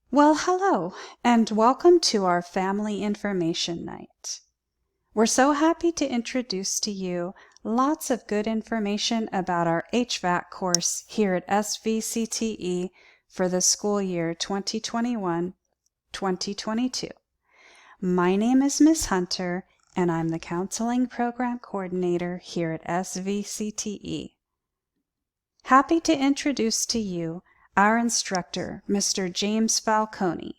Well, hello, and welcome to our Family Information Night. We're so happy to introduce to you lots of good information about our HVAC course here at SVCTE for the school year 2021-2022. My name is Miss Hunter, and I'm the Counseling Program Coordinator here at SVCTE. Happy to introduce to you our instructor, Mr. James Falcone.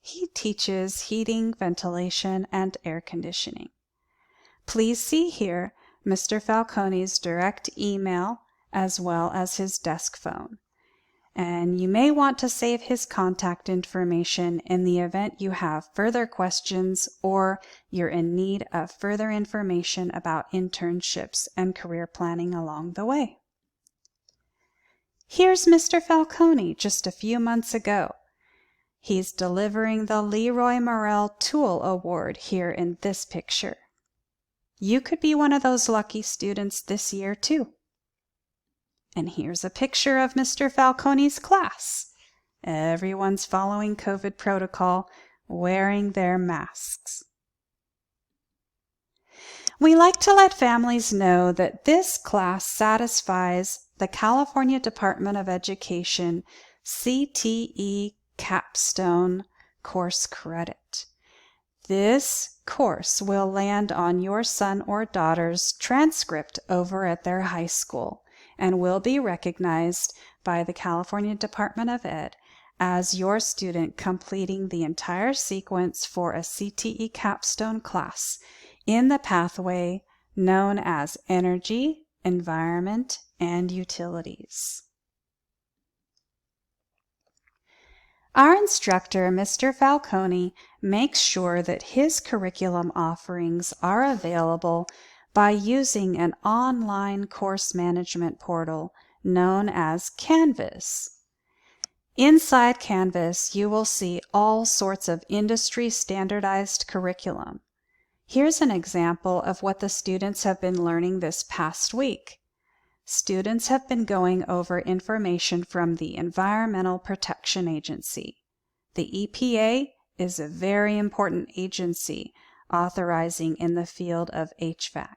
He teaches heating, ventilation, and air conditioning. Please see here Mr. Falcone's direct email as well as his desk phone. And you may want to save his contact information in the event you have further questions or you're in need of further information about internships and career planning along the way. Here's Mr. Falcone just a few months ago. He's delivering the Leroy Morrell Tool Award here in this picture. You could be one of those lucky students this year too. And here's a picture of Mr. Falcone's class. Everyone's following COVID protocol, wearing their masks. We like to let families know that this class satisfies the California Department of Education CTE Capstone course credit. This course will land on your son or daughter's transcript over at their high school and will be recognized by the California Department of Ed as your student completing the entire sequence for a CTE Capstone class in the pathway known as Energy, Environment, and Utilities. Our instructor, Mr. Falcone, makes sure that his curriculum offerings are available by using an online course management portal known as Canvas. Inside Canvas, you will see all sorts of industry standardized curriculum. Here's an example of what the students have been learning this past week. Students have been going over information from the Environmental Protection Agency. The EPA is a very important agency authorizing in the field of HVAC.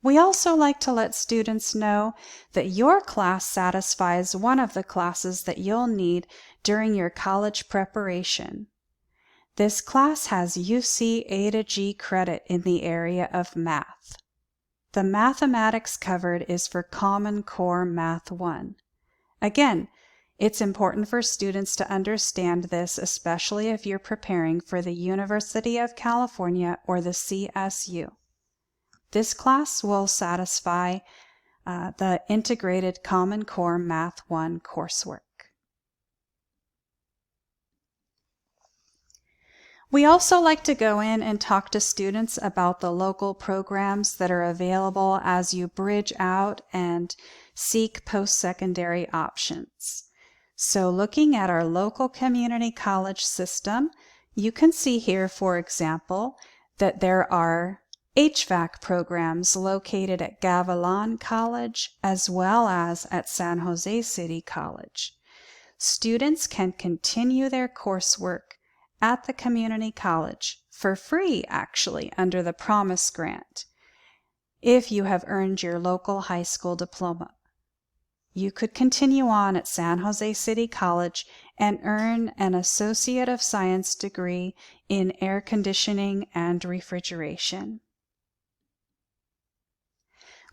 We also like to let students know that your class satisfies one of the classes that you'll need during your college preparation. This class has UC A to G credit in the area of math. The mathematics covered is for Common Core Math 1. Again, it's important for students to understand this, especially if you're preparing for the University of California or the CSU. This class will satisfy the Integrated Common Core Math 1 coursework. We also like to go in and talk to students about the local programs that are available as you bridge out and seek post-secondary options. So looking at our local community college system, you can see here, for example, that there are HVAC programs located at Gavilan College as well as at San Jose City College. Students can continue their coursework at the community college for free, actually, under the Promise Grant, if you have earned your local high school diploma. You could continue on at San Jose City College and earn an Associate of Science degree in air conditioning and refrigeration.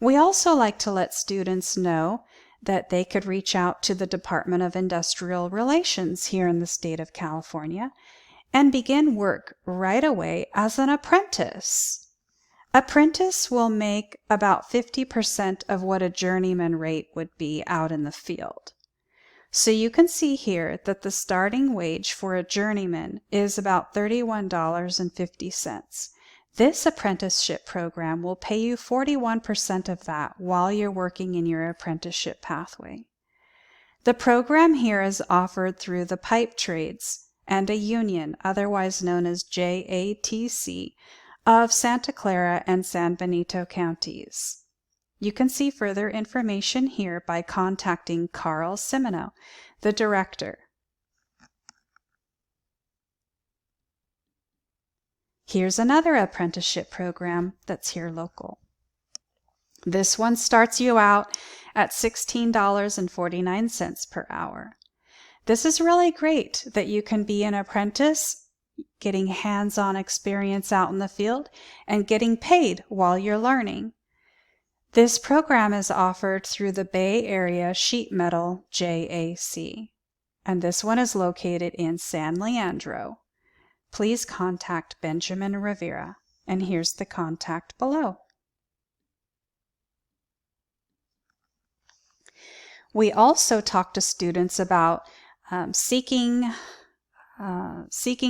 We also like to let students know that they could reach out to the Department of Industrial Relations here in the state of California and begin work right away as an apprentice. Apprentice will make about 50% of what a journeyman rate would be out in the field. So you can see here that the starting wage for a journeyman is about $31.50. This apprenticeship program will pay you 41% of that while you're working in your apprenticeship pathway. The program here is offered through the pipe trades and a union, otherwise known as JATC, of Santa Clara and San Benito counties. You can see further information here by contacting Carl Simino, the director. Here's another apprenticeship program that's here local. This one starts you out at $16.49 per hour. This is really great that you can be an apprentice, getting hands-on experience out in the field, and getting paid while you're learning. This program is offered through the Bay Area Sheet Metal JAC, and this one is located in San Leandro. Please contact Benjamin Rivera, and here's the contact below. We also talk to students about seeking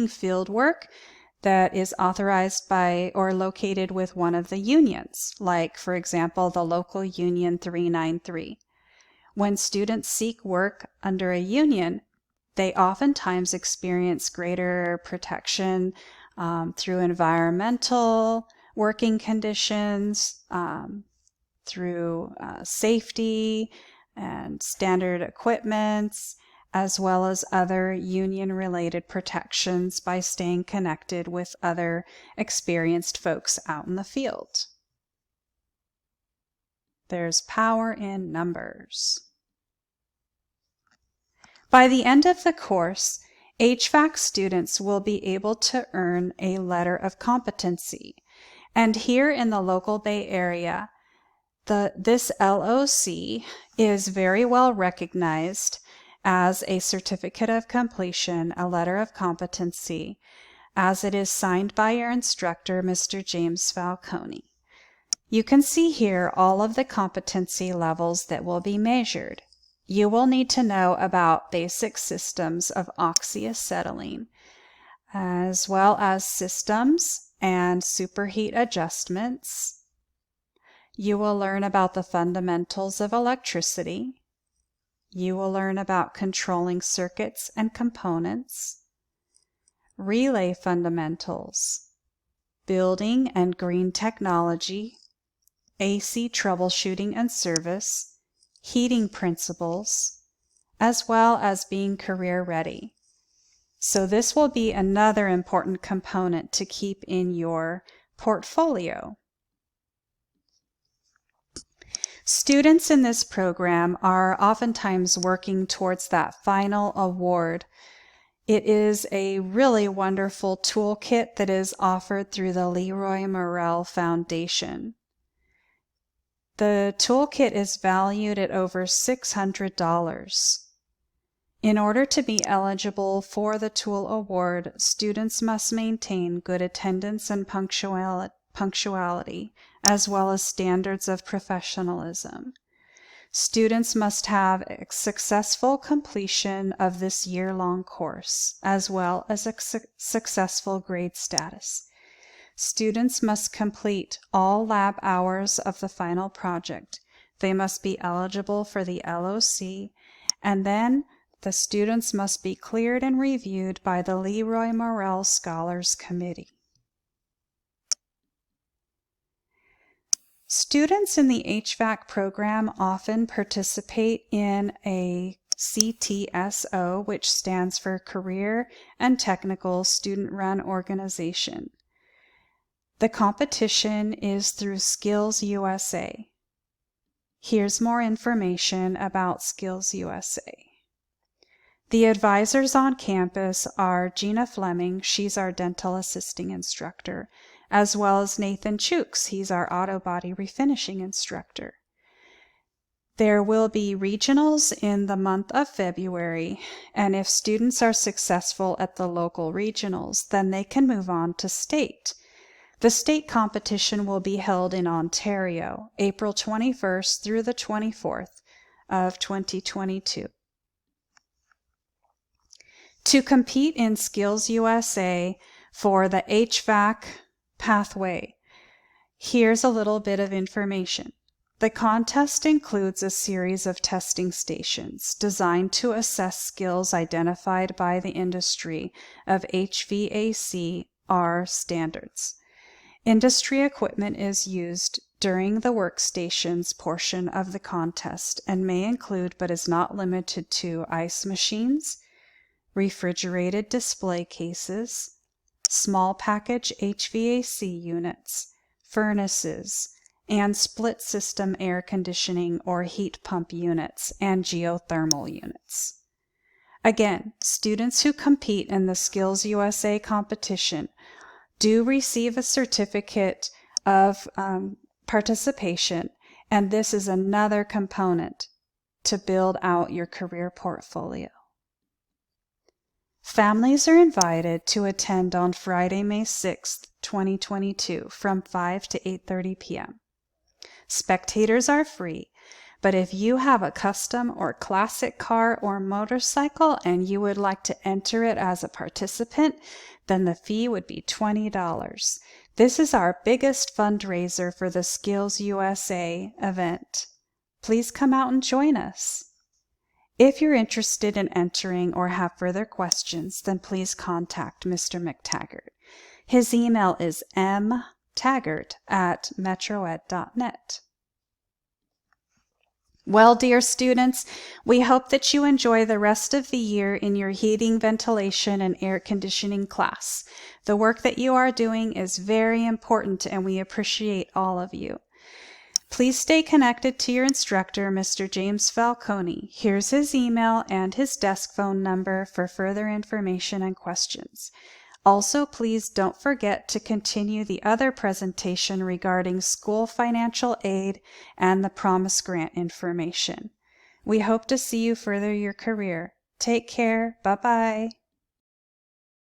field work that is authorized by or located with one of the unions, like, for example, the local Union 393. When students seek work under a union, they oftentimes experience greater protection through environmental working conditions, through safety and standard equipments, as well as other union-related protections by staying connected with other experienced folks out in the field. There's power in numbers. By the end of the course, HVAC students will be able to earn a letter of competency. And here in the local Bay Area, this LOC is very well recognized as a certificate of completion, a letter of competency, as it is signed by your instructor, Mr. James Falcone. You can see here all of the competency levels that will be measured. You will need to know about basic systems of oxyacetylene, as well as systems and superheat adjustments. You will learn about the fundamentals of electricity. You will learn about controlling circuits and components, relay fundamentals, building and green technology, AC troubleshooting and service, heating principles, as well as being career ready. So this will be another important component to keep in your portfolio. Students in this program are oftentimes working towards that final award. It is a really wonderful toolkit that is offered through the Leroy Morrell Foundation. The toolkit is valued at over $600. In order to be eligible for the tool award, students must maintain good attendance and punctuality, as well as standards of professionalism. Students must have a successful completion of this year-long course, as well as a successful grade status. Students must complete all lab hours of the final project. They must be eligible for the LOC, and then the students must be cleared and reviewed by the Leroy Morrell Scholars Committee. Students in the HVAC program often participate in a CTSO, which stands for Career and Technical Student-Run Organization. The competition is through Skills USA. Here's more information about Skills USA. The advisors on campus are Gina Fleming, she's our dental assisting instructor, as well as Nathan Chooks, he's our auto body refinishing instructor. There will be regionals in the month of February, and if students are successful at the local regionals, then they can move on to state. The state competition will be held in Ontario, April 21st through the 24th of 2022. To compete in Skills USA for the HVAC pathway, here's a little bit of information. The contest includes a series of testing stations designed to assess skills identified by the industry of HVAC standards. Industry equipment is used during the workstations portion of the contest and may include, but is not limited to, ice machines, refrigerated display cases, small package HVAC units, furnaces, and split system air conditioning or heat pump units and geothermal units. Again, students who compete in the Skills USA competition do receive a certificate of participation, and this is another component to build out your career portfolio. Families are invited to attend on Friday, May 6th, 2022 from 5 to 8:30 p.m. Spectators are free, but if you have a custom or classic car or motorcycle and you would like to enter it as a participant, then the fee would be $20. This is our biggest fundraiser for the Skills USA event. Please come out and join us. If you're interested in entering or have further questions, then please contact Mr. McTaggart. His email is mtaggart@metroed.net. Well, dear students, we hope that you enjoy the rest of the year in your heating, ventilation, and air conditioning class. The work that you are doing is very important, and we appreciate all of you. Please stay connected to your instructor, Mr. James Falcone. Here's his email and his desk phone number for further information and questions. Also, please don't forget to continue the other presentation regarding school financial aid and the Promise Grant information. We hope to see you further your career. Take care. Bye-bye.